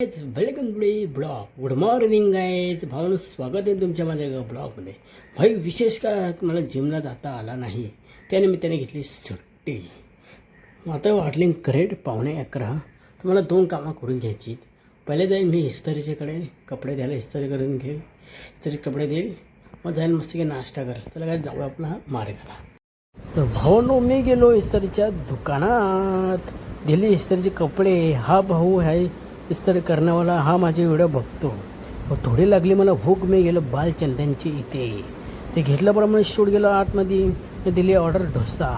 Welcome today vlog. Good morning guys. भावना स्वागत आहे तुमच्या माझ्या ब्लॉगमध्ये. भाई विशेष काय मला जिमला जाता आला नाही, त्यानिमित्ताने घेतली सुट्टी. आता वाटली करेक्ट 11:15. तर मला 2 कामं करून घ्यायची. पहिले जाईन मी इस्त्रीच्याकडे कपडे द्यायला, इस्त्री करून घेईल, इस्त्री कपडे देईल, मग जाईन मस्त की नाश्ता करेल. त्याला काय जाऊ आपला मार्गाला. तर भाऊनो मी गेलो इस्त्रीच्या दुकानात, दिली इस्त्रीचे कपडे. हा भाऊ आहे इस्त्री करण्यावाला, हा माझे व्हिडिओ बघतो. व थोडी लागली मला भूक. मी गेलो बालचंदनची इथे, ते घेतल्याप्रमाणे शूट गेलो आतमध्ये. दिली ऑर्डर डोसा.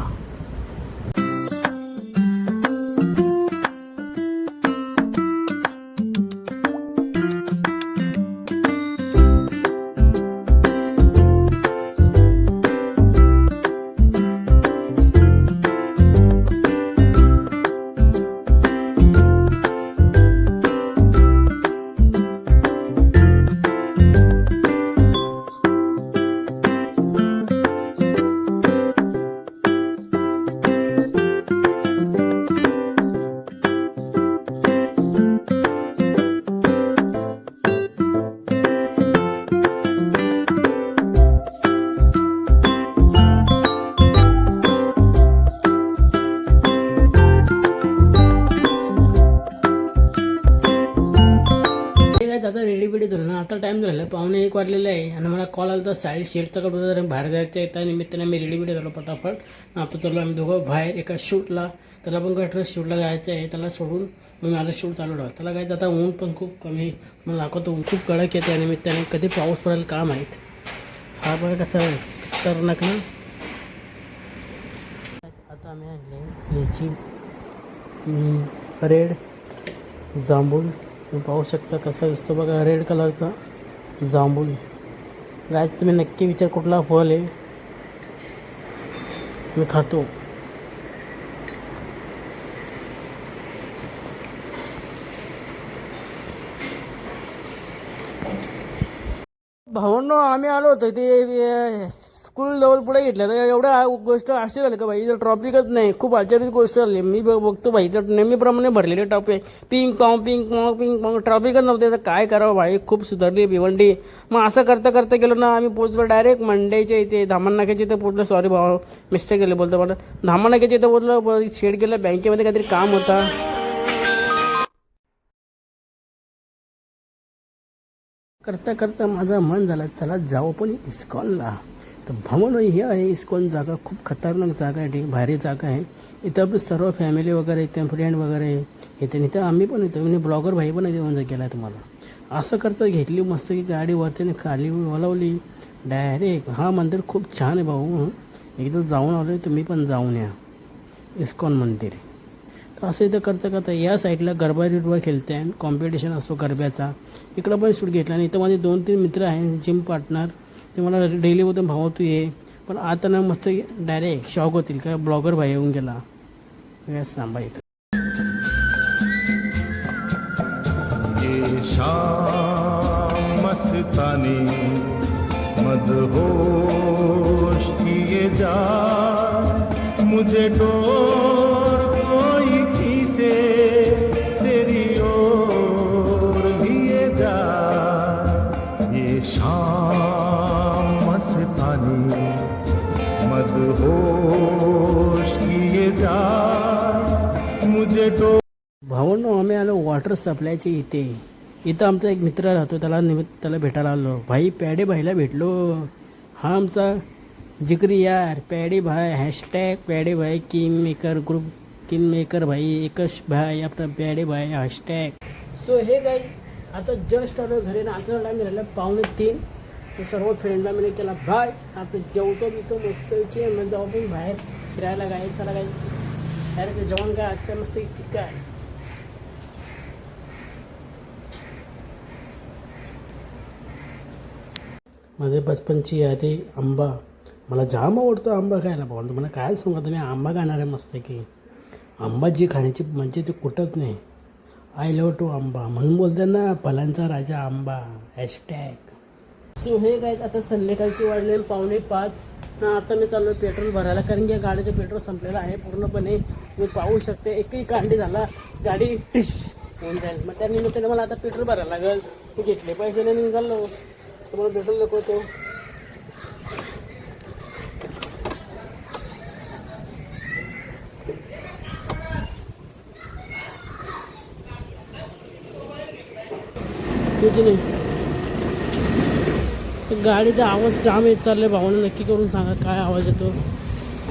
आता रेडी बिडी झालं ना. आता टाईम झाला 1:15 वाजलेला आहे आणि मला कॉल आला तर 7:30चा कपडे बाहेर जायचं आहे. त्या निमित्ताने मी रेडी बिडी झालो पटापट. आता चाललो आम्ही दोघं बाहेर एका शूटला. त्याला पण काय ट्रस शूटला जायचं आहे, त्याला सोडून मी माझं शूट चालू ठेवलं. त्याला काय आता ऊन पण खूप कमी, मला दाखवतो ऊन खूप कडक येते. त्या निमित्ताने कधी पाऊस पडेल का माहीत. हा बघा कसा आहे खतरनाक ना. आता आम्ही आणले लिची, रेड जांभूळ. तुम्ही पाहू शकता कसा दिसतो बघा, रेड कलरचा जांभूळ. राज तुम्ही नक्की विचार कुठला फळ आहे, मी खातो. भावांनो आम्ही आलो होतो ते स्कूल लेवल पुढे घेतलं तर एवढ्या गोष्ट अशी झाली का भाई, जर ट्रॉफिकच नाही. खूप आश्चर्याची गोष्ट झाली. मी बघतो भाई तर नेहमीप्रमाणे भरलेले टॉपिक, पिंग पॉंग ट्रॉफिकच नव्हते. तर काय करावं भाई, खूप सुधारली भिवंडी. मग असं करता करता गेलो ना, आम्ही पोचलो डायरेक्ट मंडईच्या इथे, धामण नाक्याच्या इथे पोचलो. सॉरी भाऊ मिस्टेक केलं बोलतो मला. धामण नाक्याच्या इथे पोचलो. शेड गेलं, बँकेमध्ये काहीतरी काम होता. करता करता माझं मन झालं चला जाऊ पण इस्कॉनला. तर भावनो ही आहे इस्कॉन जागा. खूप खतरनाक जागा आहे, भारी जागा आहे. इथं आपलं सर्व फॅमिली वगैरे येते, फ्रेंड वगैरे येते. इथं आम्ही पण येतो, म्हणजे ब्लॉगर भाई पण येऊन गेला तुम्हाला. असं करता घेतली मस्त की गाडी वरती खाली वळवली डायरेक्ट. हा मंदिर खूप छान आहे भाऊ, एकदा जाऊन आलो, तुम्ही पण जाऊन या इस्कॉन मंदिर. असं इथं करता करता या साईडला गरबा बिरबा खेळते आहे, कॉम्पिटिशन असतो गरब्याचा. इकडं पण शूट घेतला. आणि इथं माझे 2-3 मित्र आहेत जिम पार्टनर, ते मला डेली बोलतो भाऊ तू ये. पण आता ना मस्त डायरेक्ट शॉक होतील का ब्लॉगर भाई येऊन गेला सांभा इथं. ये शाम मस्तानी मदहोश किए जा, मुझे डोर कोई खींचे तेरी ओर लिए जा. ये शाम मस्तानी मदहोश किए जा, मुझे डोर. भावांनो आम्ही आलो वॉटर सप्लायच्या इथे. इथं आमचा एक मित्र राहतो, त्याला भेटायला आलो. भाई पॅडे भाईला भेटलो. हा आमचा जिगरी यार पॅडे भाई, हॅशटॅग पॅडे भाई king maker group, king maker भाई एकच भाई आपला पॅडे भाई हॅशटॅग. सो हे गाई आता जस्ट आलो घरी ना. आता टाईम झालेला 2:45. तर सर्व फ्रेंडला मी केला भाय. आता जेवतो बितो मस्त मग जाऊ पण बाहेर फिरायला. गाय चला गाय डायरेक्ट जेवण काय आजच्या मस्त चिकन. माझे बचपनची यादी आंबा. मला जाम आवडतो आंबा खायला. भाऊ तुम्हाला काय सांगा, तुम्ही आंबा खाणार आहे मस्त की. आंबा जी खाण्याची म्हणजे ते कुठंच नाही. आय लव्ह टू आंबा म्हणून बोलतात ना, फलांचा राजा आंबा हॅशटॅग. सो हे काय आता संध्याकाळची वाजले 4:45. आता मी चाललो पेट्रोल भरायला, कारण की गाडीचं पेट्रोल संपलेलं आहे पूर्णपणे. मी पाहू शकते एकही कांडी झाला, गाडी होऊन जाईल. मग त्या निमित्ताने मला आता पेट्रोल भरायला लागेल. ते घेतले पैसे नाही निघालो तुम्हाला पेट्रोल नको तो. कुछ नाही. गाडीचा आवाज जाम येत चालले भावानं नक्की करून सांगा काय आवाज येतो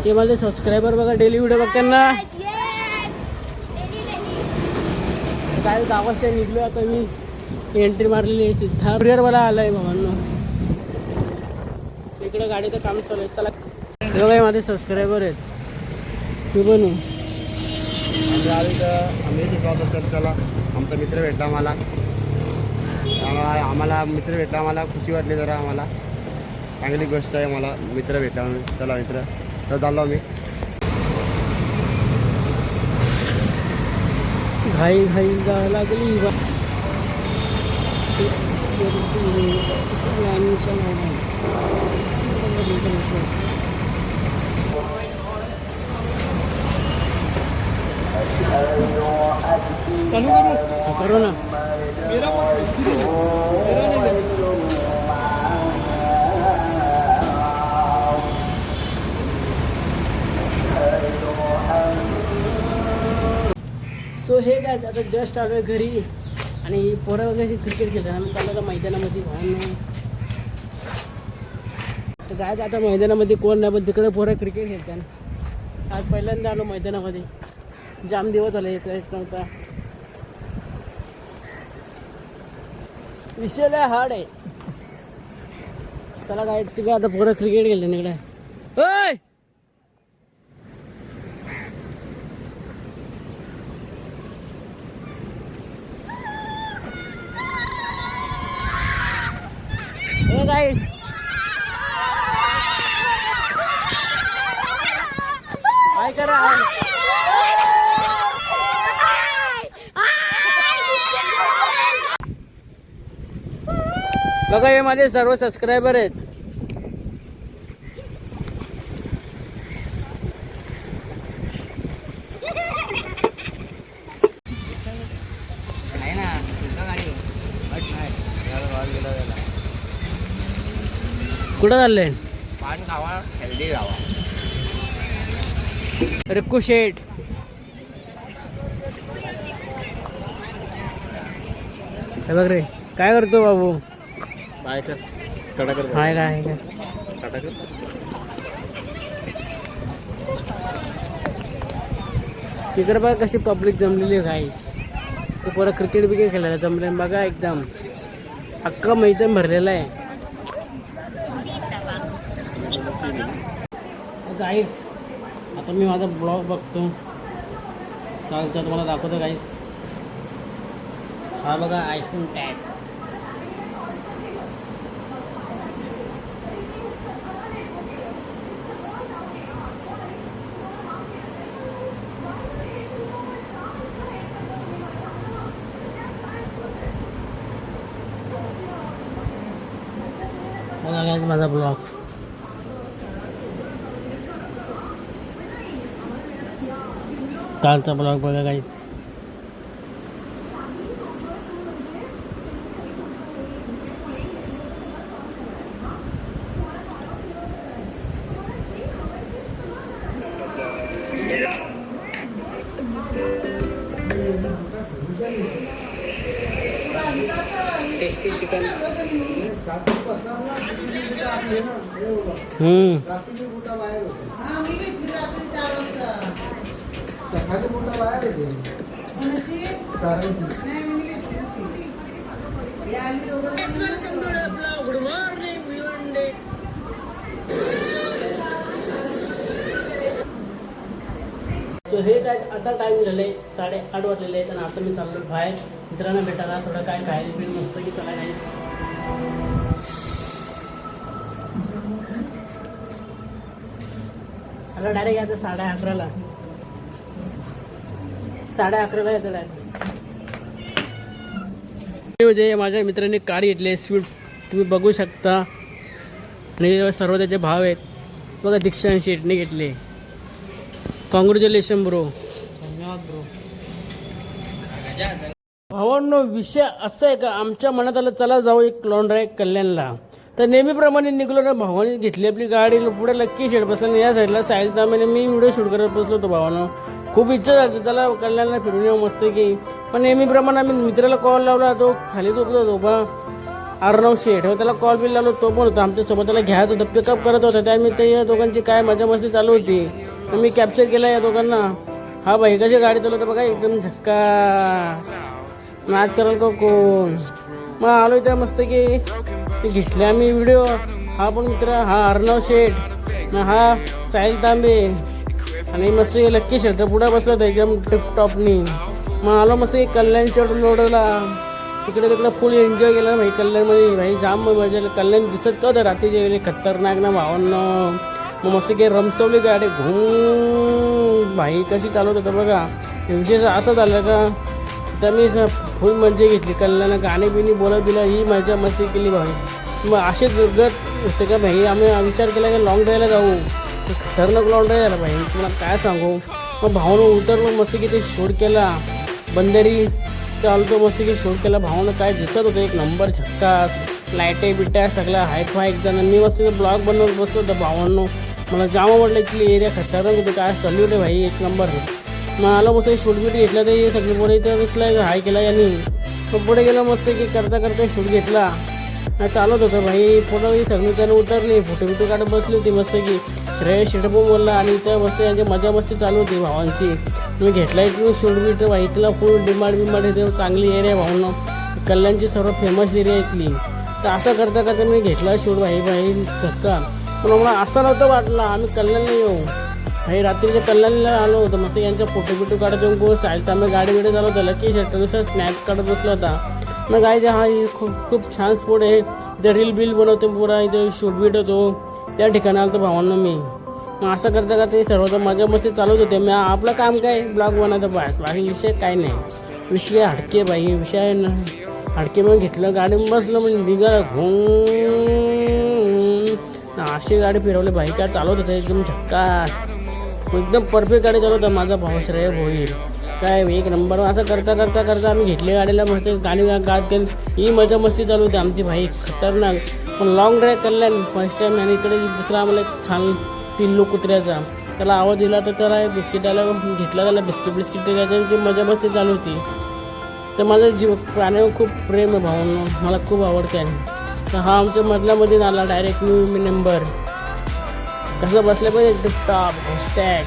ते. माझे सबस्क्रायबर बघा डेली व्हिडिओ बघताना काय गावाच्या निघलो. आता मी एंट्री मारलेली आहे सिद्धा कुरिअरवाला आला आहे भावांना. इकडं गाडीचं काम चालू आहे. चला हे बघा माझे सबस्क्रायबर आहेत. तू पण आम्ही शिकवतो तर त्याला आमचा मित्र भेटला आम्हाला मित्र भेटला. आम्हाला खुशी वाटली जरा. आम्हाला चांगली गोष्ट आहे मला मित्र भेटला. चला मित्र तर चाललो आम्ही. घाई घाई जावं लागली. करू ना. सो हे काय आता जस्ट आलो आहे घरी आणि पोरं वगैरे क्रिकेट खेळतात. आम्ही चाललो आता मैदानामध्ये भावून. तर काय आता मैदानामध्ये कोण नाही पण तिकडे पोरं क्रिकेट खेळतात. आज पहिल्यांदा आलो मैदानामध्ये. जाम दिवस आले येत नव्हता. विषय लय हार्ड आहे. त्याला काय तिकडे आता पोरं क्रिकेट खेळतात इकडे. होय गाइस काय करा. बघा हे माझे सर्व सबस्क्रायबर आहेत. कुठं चाललंय. पान खावा हेल्दी राहावा. रिक्कू शेठ हे बघ रे काय करतो बाबू. बाय कर टाटा कर. हाय काय टाटा कर. तिकडे बघा कशी पब्लिक जमलेली आहे. गाईच ते पोरं क्रिकेट बिकेट खेळायला जमले. बघा एकदम अख्खा मैदान भरलेला आहे. गाईज आता मी माझा ब्लॉग बघतो. कालचा तुम्हाला दाखवतो गाईज. हा बघा आयफोन टॅग. बघा गाईज माझा ब्लॉग. कालचा ब्लॉग बघा guys. Tasty chicken. Good morning Bhiwandi. So हे काय आता टाइम झालं आहे 8:30 वाजलेले आहेत आणि आता मी चाललो बाहेर मित्रांना भेटायला. थोडं काय खायला पिणं मस्त की चला नाही. मला डायरेक्ट यायचं 11:30ला. 11:30ला येतं डायरेक्ट. माझ्या मित्रांनी कार घेतली स्पीड तुम्ही बघू शकता. आणि सर्व त्याचे भाव आहेत बघा. दीक्षा शेटने घेतले. Congratulation bro. धन्यवाद ब्रो. भावांनो विषय असा आहे का आमच्या मनात आलं चला जाऊ एक लॉंग ड्राईव्ह कल्याणला. तर नेहमीप्रमाणे निघलो ना भावाने घेतली आपली गाडी पुढे लक्की शेड बसला या साईडला साईड तांब्याने मी व्हिडिओ शूट करत बसलो होतो भावानं. खूप इच्छा झाली चला कल्याणला फिरून येऊ मस्त की. पण नेहमीप्रमाणे आम्ही मित्राला कॉल लावला तो खाली झोपला होतो बा अर्णव शेठ त्याला कॉल बिल लावलो तो पण होता आमच्यासोबत. त्याला घ्यायचं होतं पिकअप करत होता त्यामुळे ते या दोघांची काय मजा मस्ती चालू होती. मी कॅप्चर केला या दोघांना. हा भाई कशी गाडी चालवतं बघा एकदम झक्कास नाच कराल का कोण. मग आलो इथे मस्त की घेतले आम्ही व्हिडिओ. हा पण मित्र हा अर्णव शेठ हा साहिल तांबे आणि मस्त लक्की शेठ पुढे बसला होता एकदम टिपटॉपनी. मग आलो मस्त कल्याणच्या रोडला तिकडे तिकडे फुल एन्जॉय केला भाई कल्याणमध्ये. भाई जाम मजा कल्याण दिसत का होतं रात्रीचे गेले खतरनाक ना भावांना. मग मस्त काही रमसवली गाडी घुम भाई कशी चालवत होतं बघा. विशेष असं झालं का तर मी फुल मजा घेतली कल्याण गाणी बिणी बोलत दिलं ही मजा मस्ती केली भाई. मग असे दुर्गत होते का भाई आम्ही विचार केला की लॉंग ड्राईव्हला जाऊ. खतरनाक लॉंग ड्राईव्ह झाला भाई तुम्हाला काय सांगू. मग भावानं उतरलो मस्त की ते शूट केला बंदरी चालतो मस्त की शूट केला. भावानं काय दिसत होतं एक नंबर झक्कास लाईटे बिट्या सगळ्या हायफाय एकदम. मी मस्त ब्लॉग बनवत बसलो होतं भावांनो. मला जामा म्हटलं इथली एरिया खतरनाक होतं काय चालू होते भाई एक नंबर. मग आलं मस्त शूट बीट घेतला ते सगळे पुढे इथं दिसला हाय केला यांनी. मग पुढे गेलो मस्त की करता करता शूट घेतला चालत होतं भाई. फोटो सगळी त्यानं उतरली फोटो बिटो काढत बसली होती मस्त की. श्रेयस शेटपो बोलला आणि इथं मस्त यांची मजा मस्ती चालू होती भावांची. मी घेतला इथून शूट बीट भाई तिला फुल डिमांड इथे चांगली एरिया भावांनो. कल्याणची सर्व फेमस एरिया इथली. तर असं करता करता मी घेतला शूट भाई धक्का. पण मला असं नव्हतं वाटलं आम्ही कल्याणला येऊ भाई. रात्रीच्या कल्याणला आलो होतं मस्त यांच्या फोटो बिटो काढत येऊन चालता आम्ही गाडी बिडी चालवत होतं. लकी शेटनुसार स्नॅप काढत बसला होता. मग गायचे हा खूप छान स्पॉट आहे इथे रील बिल बनवते पुरा इथे शूट बीट होतो त्या ठिकाणी आलं तर भावांना मी. मग असं करता करता ते सर्व मजा मस्ती चालवत होते. मग आपलं काम काय ब्लॉग बनायचं बस बाकी विषय काय नाही. विषय हडके बाई विषय हडके मग घेतलं गाडी बसलं म्हणजे निघालं अशी गाडी फिरवली भाई काय चालवत होतं एकदम झक्कास एकदम परफेक्ट गाडी चालवत होता माझा भाऊ श्रेय होईल काय एक नंबर. असं करता करता करता आम्ही घेतली गाडीला मस्त गाणी गात केली ही मजा मस्ती चालू होती आमची भाई खतरनाक. पण लॉंग ड्राईव्ह कल्याण फर्स्ट टाईम आणि इकडे दुसरा आम्हाला एक छान पिल्लू कुत्र्याचा त्याला आवाज दिला तर त्याला बिस्किटाला घेतला त्याला बिस्किट त्याची मजा मस्ती चालू होती. तर माझं जीव प्राण्यावर खूप प्रेम आहे भावांनो मला खूप आवडते. तर हा आमच्या मधल्यामध्ये आला डायरेक्ट मी नंबर कसं बसलं पाहिजे टिपटॉप हॅशटॅग.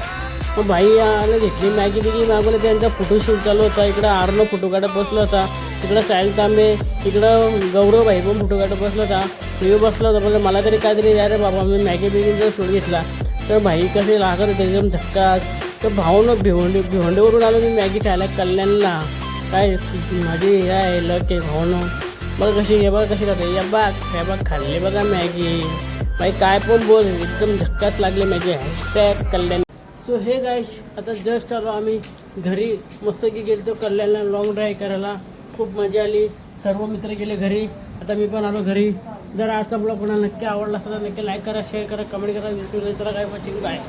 मग भाई आलं घेतली मॅगी बिगी मागवलं त्यांचा फोटोशूट चालू होता. इकडं आर्नो फोटो काढत बसला होता. तिकडं साहिल तांबे इकडं गौरव भाई पण फोटो काढत बसला होता. मी बसला होता पण मला तरी काहीतरी अरे बाबा मी मॅगी बिगीचा शूट घेतला. तर भाई कसे लागत होते एकदम झक्कास. तर भाऊनं भिवंडीवरून आलो मी मॅगी खायला कल्याणला. काय माझी हे आहे लक आहे भाऊनं. बघा कशी हे बघा कशी खाते या बाग हे बघ खाल्ले बघा मॅगी भाई काय पण बोल एकदम झक्कास लागले मॅगी हॅशटॅग कल्याण. सो हे गाईश आता जस्ट आलो आम्ही घरी मस्त की गेलो कल्याणला लॉंग ड्राईव्ह करायला. खूप मजा आली सर्व मित्र गेले घरी आता मी पण आलो घरी. जर आजचा ब्लॉग कोणाला नक्की आवडला असेल तर नक्की लाईक करा शेअर करा कमेंट करा. यूट्यूबला तर काय वाचिंग बाय.